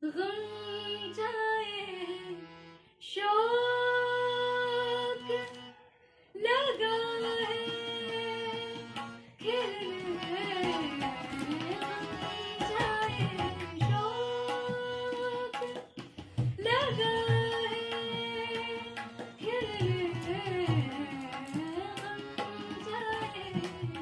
गम जाए शौक लगा है खिलने गम जाए शौक लगा है खिलने गम जाए।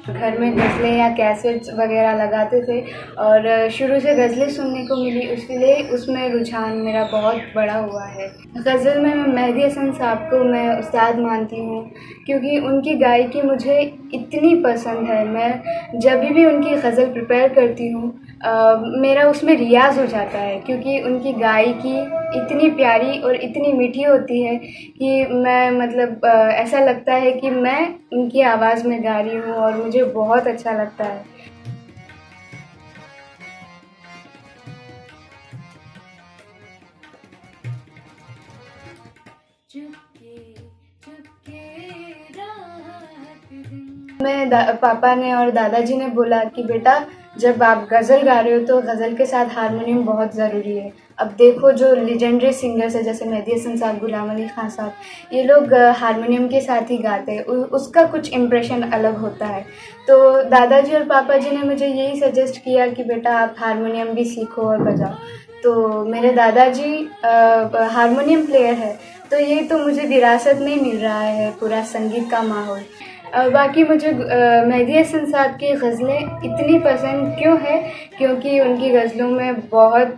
घर में गज़लें या कैसेट्स वगैरह लगाते थे और शुरू से गज़लें सुनने को मिली, इसलिए उसमें रुझान मेरा बहुत बड़ा हुआ है। गज़ल में मैं मेहदी हसन साहब को मैं उस्ताद मानती हूँ, क्योंकि उनकी गायकी मुझे इतनी पसंद है। मैं जब भी उनकी गज़ल प्रिपेयर करती हूँ मेरा उसमें रियाज़ हो जाता है, क्योंकि उनकी गायकी इतनी प्यारी और इतनी मीठी होती है कि मैं मतलब ऐसा लगता है कि मैं उनकी आवाज़ में गा रही हूँ और मुझे बहुत अच्छा लगता है। चुपके चुपके रात दिन पापा ने और दादाजी ने बोला कि बेटा जब आप गज़ल गा रहे हो तो गज़ल के साथ हारमोनियम बहुत ज़रूरी है। अब देखो जो लेजेंडरी सिंगर्स है जैसे मेहदी हसन साहब, गुलाम अली खान साहब, ये लोग हारमोनियम के साथ ही गाते हैं, उसका कुछ इम्प्रेशन अलग होता है। तो दादाजी और पापा जी ने मुझे यही सजेस्ट किया कि बेटा आप हारमोनियम भी सीखो और बजाओ। तो मेरे दादाजी हारमोनियम प्लेयर है, तो ये तो मुझे विरासत में ही मिल रहा है पूरा संगीत का माहौल। बाकी मुझे मेहदी हसन साहब की गज़लें इतनी पसंद क्यों है, क्योंकि उनकी गज़लों में बहुत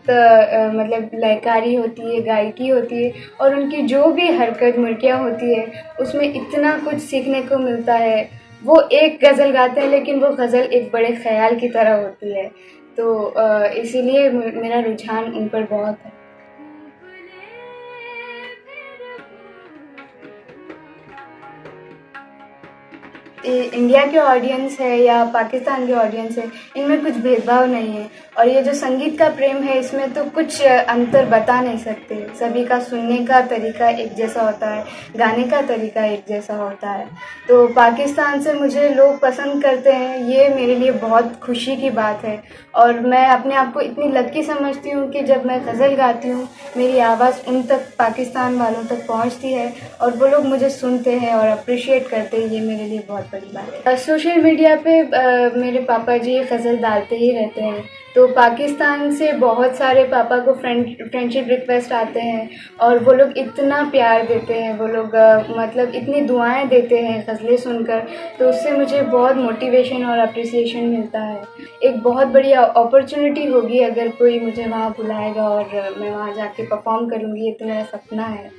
मतलब लयकारी होती है, गायकी होती है और उनकी जो भी हरकत मुर्कियाँ होती है उसमें इतना कुछ सीखने को मिलता है। वो एक गज़ल गाते हैं लेकिन वो गज़ल एक बड़े ख़याल की तरह होती है, तो इसीलिए मेरा रुझान उन पर बहुत है। इंडिया के ऑडियंस है या पाकिस्तान के ऑडियंस है, इनमें कुछ भेदभाव नहीं है और ये जो संगीत का प्रेम है इसमें तो कुछ अंतर बता नहीं सकते। सभी का सुनने का तरीका एक जैसा होता है, गाने का तरीका एक जैसा होता है। तो पाकिस्तान से मुझे लोग पसंद करते हैं, ये मेरे लिए बहुत खुशी की बात है और मैं अपने आप को इतनी लकी समझती हूँ कि जब मैं गज़ल गाती हूँ मेरी आवाज़ उन तक, पाकिस्तान वालों तक पहुँचती है और वो लोग मुझे सुनते हैं और अप्रिशिएट करते हैं, ये मेरे लिए बहुत बड़ी बात है। सोशल मीडिया पे मेरे पापा जी गज़ल डालते ही रहते हैं, तो पाकिस्तान से बहुत सारे पापा को फ्रेंडशिप रिक्वेस्ट आते हैं और वो लोग इतना प्यार देते हैं, वो लोग मतलब इतनी दुआएं देते हैं गज़लें सुनकर, तो उससे मुझे बहुत मोटिवेशन और अप्रिसिएशन मिलता है। एक बहुत बड़ी अपॉर्चुनिटी होगी अगर कोई मुझे वहाँ बुलाएगा और मैं वहाँ जाके परफॉर्म करूँगी, ये तो मेरा सपना है।